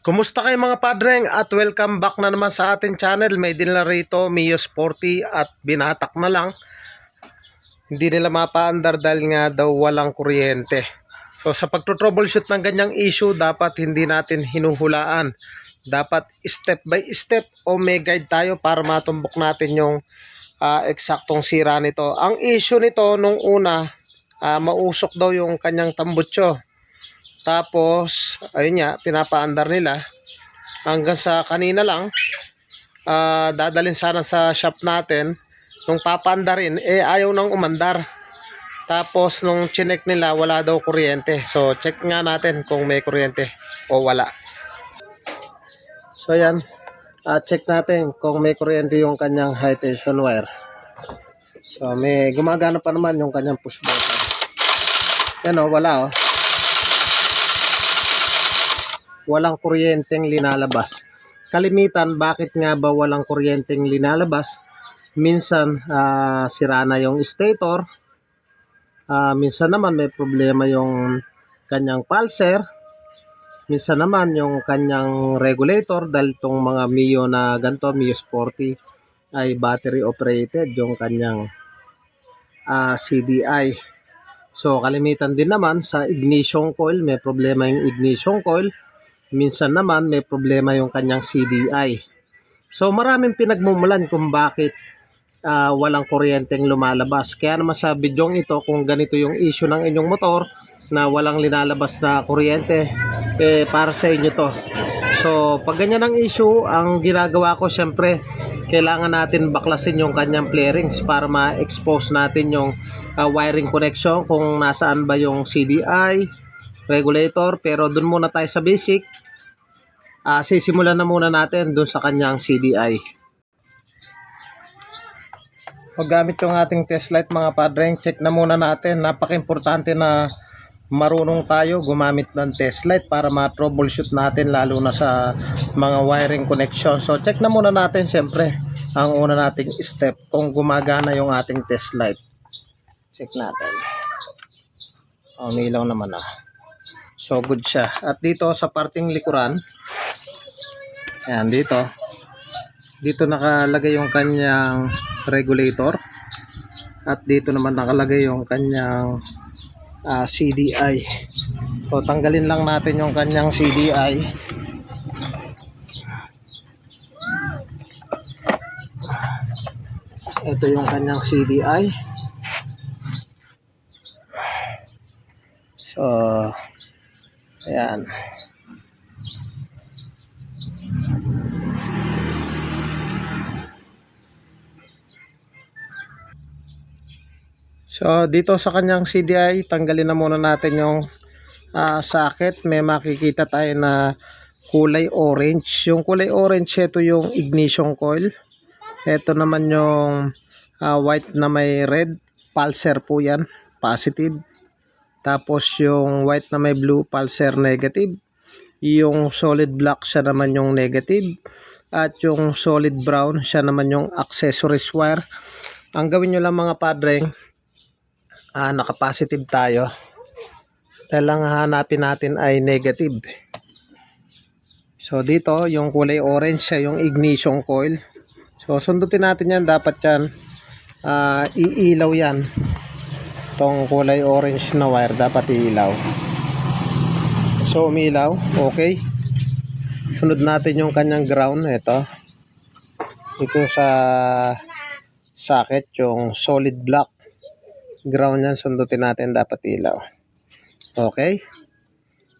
Kumusta kayo mga padreng at welcome back na naman sa ating channel. May din na rito Mio Sporty at binatak na lang. Hindi nila mapaandar dahil nga daw walang kuryente. So sa pagtutroubleshoot ng ganyang issue, dapat hindi natin hinuhulaan. Dapat step by step o may guide tayo para matumbok natin yung eksaktong sira nito. Ang issue nito nung una, mausok daw yung kanyang tambutso. Tapos, ayun nga, pinapaandar nila. Hanggang sa kanina lang, dadalhin sana sa shop natin. Nung papaandarin, ayaw nang umandar. Tapos, nung chinek nila, wala daw kuryente. So, check nga natin kung may kuryente o wala. So, yan. Check natin kung may kuryente yung kanyang high tension wire. So, may gumagana pa naman yung kanyang push button. Yan o, wala o. Walang kuryenteng linalabas. Kalimitan, bakit nga ba walang kuryenteng linalabas? Minsan sira na yung stator, minsan naman may problema yung kanyang pulser, minsan naman yung kanyang regulator dahil itong mga Mio na ganito, Mio Sporty ay battery operated yung kanyang CDI. So kalimitan din naman sa ignition coil, may problema yung ignition coil. Minsan naman may problema yung kanyang CDI. So maraming pinagmumulan kung bakit walang kuryenteng lumalabas. Kaya naman sa bidyong ito, kung ganito yung issue ng inyong motor na walang linalabas na kuryente, para sa inyo to. So pag ganyan ang issue, ang ginagawa ko syempre, kailangan natin baklasin yung kanyang flarings para ma-expose natin yung wiring connection kung nasaan ba yung CDI, regulator. Pero dun muna tayo sa basic. Sisimulan na muna natin dun sa kanyang CDI. Paggamit yung ating test light mga padreng, check na muna natin. Napaka-importante na marunong tayo gumamit ng test light para ma-troubleshoot natin lalo na sa mga wiring connection. So check na muna natin syempre ang una nating step kung gumagana yung ating test light. Check natin. Umilaw naman na. So good siya. At dito sa parting likuran, ayan dito nakalagay yung kanyang regulator. At dito naman nakalagay yung kanyang CDI. So tanggalin lang natin yung kanyang CDI. Ito yung kanyang CDI. So ayan. So dito sa kanyang CDI, tanggalin na muna natin yung socket. May makikita tayo na kulay orange. Yung kulay orange, ito yung ignition coil. Ito naman yung white na may red, pulser po yan, positive. Tapos yung white na may blue, pulser negative. Yung solid black, siya naman yung negative. At yung solid brown, siya naman yung accessories wire. Ang gawin nyo lang mga padreng, naka-positive tayo. Dahil lang hanapin natin ay negative. So dito, yung kulay orange, siya yung ignition coil. So sundutin natin yan, dapat yan iilaw yan. Itong kulay orange na wire dapat iilaw. So umilaw, okay. Sunod natin yung kanyang ground. Ito sa socket, yung solid black ground yan, sundutin natin, dapat ilaw. Okay.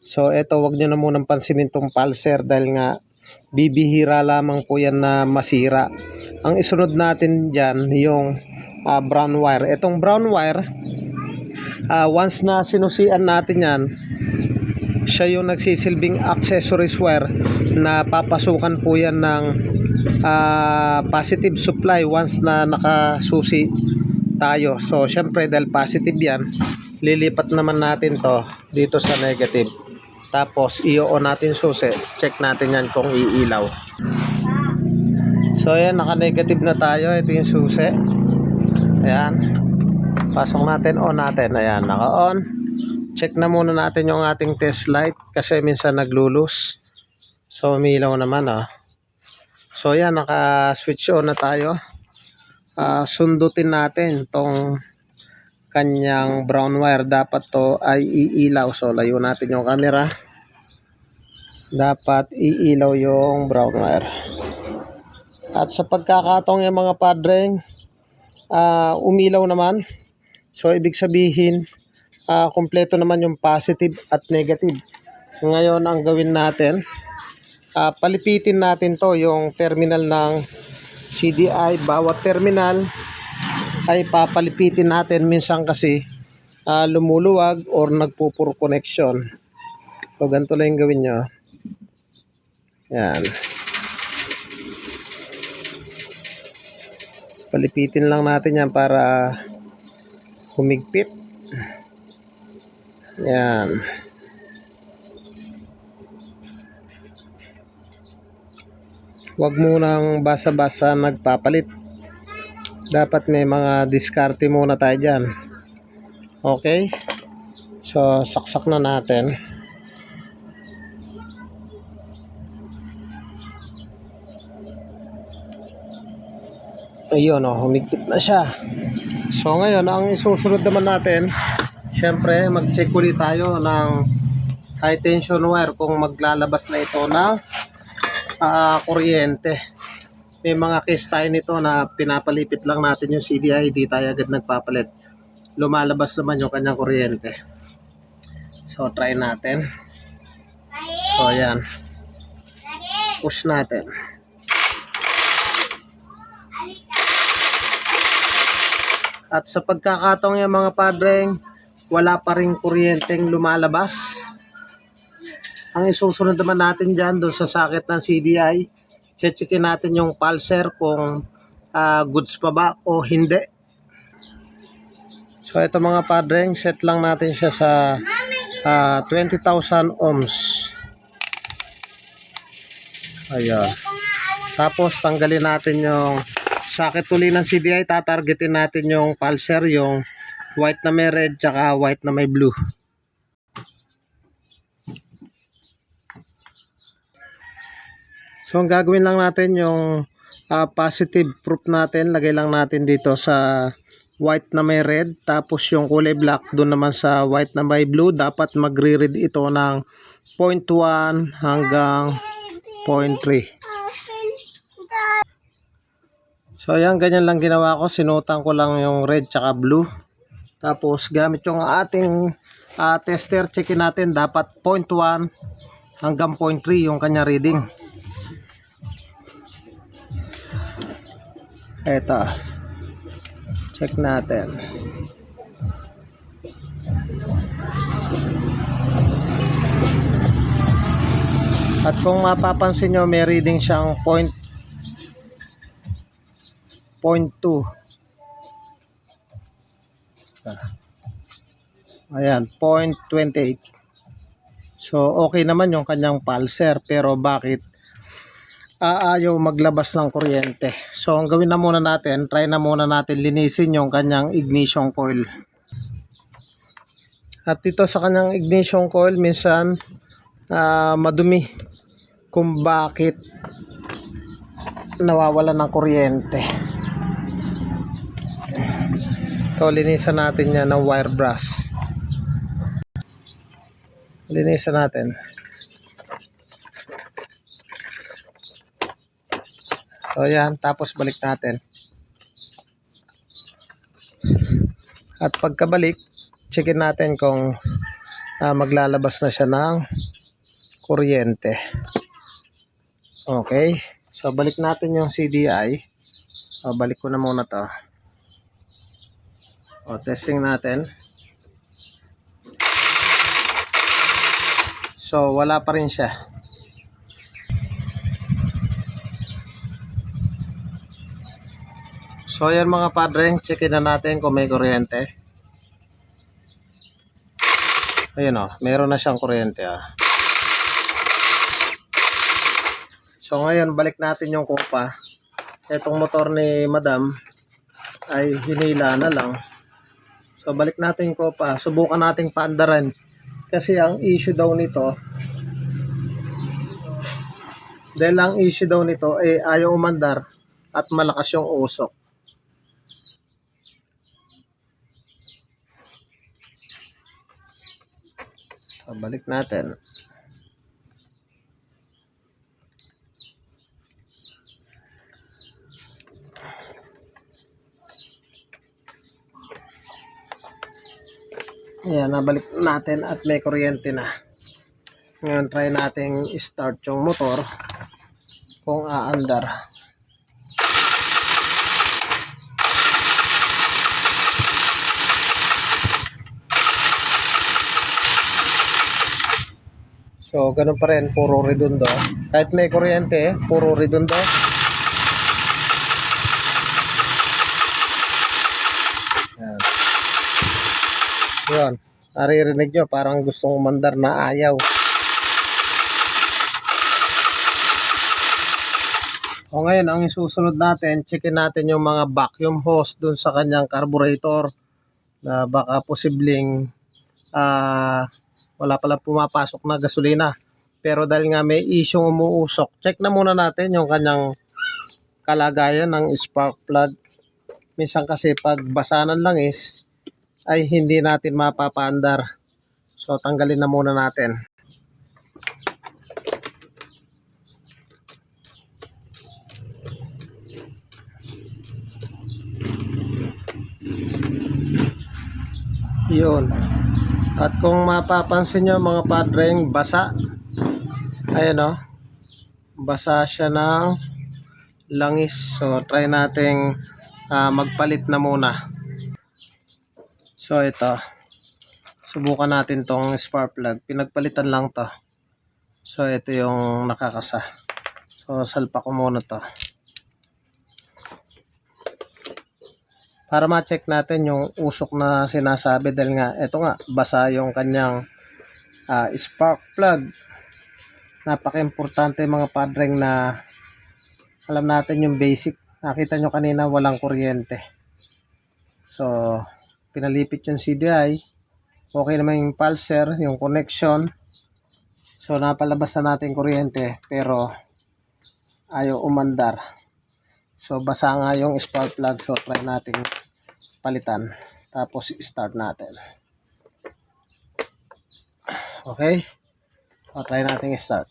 So ito, wag nyo na munang pansinin tong pulser dahil nga bibihira lamang po yan na masira. Ang isunod natin dyan yung brown wire. Itong brown wire, once na sinusian natin yan, siya yung nagsisilbing accessories wire na papasukan po yan ng positive supply once na nakasusi tayo. So syempre dahil positive yan, lilipat naman natin to dito sa negative. Tapos i-on natin susi, check natin yan kung iilaw. So ayan, naka-negative na tayo. Ito yung susi. Ayan, pasok natin, on natin. Ayan, naka-on. Check na muna natin yung ating test light kasi minsan naglulus. So umilaw naman So yan, naka-switch on na tayo. Sundutin natin tong kanyang brown wire. Dapat to ay iilaw. So layo natin yung camera. Dapat iilaw yung brown wire. At sa pagkakataong yung mga padreng, umilaw naman. So ibig sabihin, kumpleto naman yung positive at negative. Ngayon ang gawin natin, palipitin natin to yung terminal ng CDI. Bawat terminal ay papalipitin natin. Minsan kasi lumuluwag or nagpupuro connection. So ganito lang yung gawin nyo. Yan. Palipitin lang natin yan para humigpit. Yan. Huwag munang basa-basa nagpapalit. Dapat may mga diskarte muna tayo dyan. Okay? So, saksak na natin. Ayun, humigpit na siya. So, ngayon, ang isusunod naman natin, syempre, mag-check ulit tayo ng high tension wire kung maglalabas na ito ng kuryente. May mga case tayo nito na pinapalipit lang natin yung CDI, di tayo agad nagpapalit. Lumalabas naman yung kanyang kuryente. So, try natin. So, ayan. Push natin. At sa pagkakataong yung mga padreng, wala pa rin kuryenteng lumalabas. Ang isusunod naman natin dyan, doon sa socket ng CDI, checkin natin yung pulser kung goods pa ba o hindi. So ito mga padreng, set lang natin siya sa 20,000 ohms. Ayan. Tapos tanggalin natin yung socket uli ng CDI, tatargetin natin yung pulser, yung white na may red, tsaka white na may blue. So ang gagawin lang natin yung positive proof natin, lagay lang natin dito sa white na may red, tapos yung kulay black doon naman sa white na may blue. Dapat magre-read ito ng 0.1 hanggang 0.3. So ayan, ganyan lang ginawa ko. Sinutan ko lang yung red tsaka blue. Tapos gamit yung ating tester, checkin natin. Dapat 0.1 hanggang 0.3 yung kanya reading. Eto. Check natin. At kung mapapansin nyo, may reading siyang 0.2. Ayan, 0.28. So, okay naman yung kanyang pulser. Pero bakit ayaw maglabas ng kuryente? So, ang gawin na muna natin, try na muna natin linisin yung kanyang ignition coil. At dito sa kanyang ignition coil, minsan madumi kung bakit nawawala ng kuryente. Ito, linisan natin yan ng wire brush. Linisan natin. So yan, tapos balik natin. At pagkabalik, checkin natin kung maglalabas na siya ng kuryente. Okay, so balik natin yung CDI. Balik ko na muna to. Testing natin. So wala pa rin siya. So yan mga padreng, checkin na natin kung may kuryente. Ayun meron na siyang kuryente So ngayon balik natin yung kupa. Itong motor ni Madam ay hinila na lang. So balik natin yung kupa. Subukan nating paandaran. Kasi ang issue daw nito, Dahil ang issue daw nito ay ayaw umandar at malakas yung usok. Balik natin. Ayan, nabalik natin at may kuryente na. Ngayon, try nating start yung motor kung aandar. So, ganun pa rin, puro redundo. Kahit may kuryente, puro redundo. Ayan. Yun, naririnig nyo, parang gustong umandar na ayaw. O ngayon, ang isusunod natin, checkin natin yung mga vacuum hose dun sa kanyang carburetor na baka posibleng wala pala pumapasok na gasolina. Pero dahil nga may isyong umuusok, check na muna natin yung kanyang kalagayan ng spark plug. Minsan kasi pag basa ng langis, ay hindi natin mapapaandar. So tanggalin na muna natin. Yun. At kung mapapansin nyo mga padreng, basa. Ayan o. Basa siya ng langis. So try nating magpalit na muna. So ito. Subukan natin tong spark plug. Pinagpalitan lang to. So ito yung nakakasa. So salpa ko muna to. Para ma-check natin yung usok na sinasabi dahil nga ito nga basa yung kanyang spark plug. Napaka-importante mga padreng na alam natin yung basic. Nakita nyo kanina walang kuryente. So pinalipit yung CDI. Okay naman yung pulser, yung connection. So napalabas na natin kuryente pero ayaw umandar. So basa nga yung spark plug. So try natin palitan. Tapos start natin. Okay. So try natin start.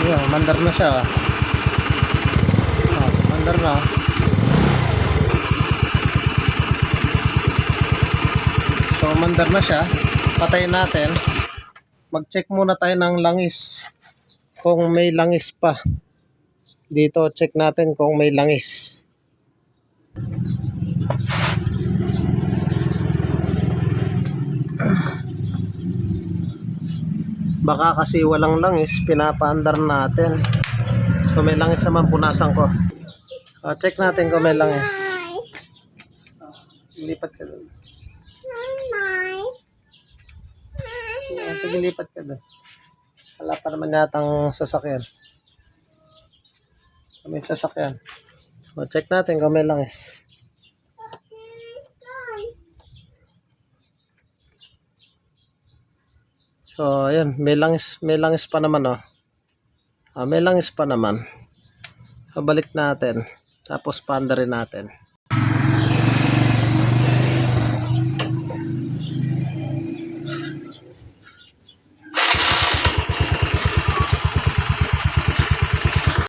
Yan, mandar na siya. Mandar na. So mandar na siya. Patayin natin. Mag-check muna tayo ng langis. Kung may langis pa. Dito check natin kung may langis. Baka kasi walang langis, pinapaandar natin. So may langis naman, punasan ko. Check natin kung may langis. Lipat ka doon. Sige, lipat ka doon. Wala pa naman yatang sasakyan. May sasakyan. So check natin kung may langis. So ayan, may langis pa naman oh. May langis pa naman. So balik natin. Tapos paandarin natin.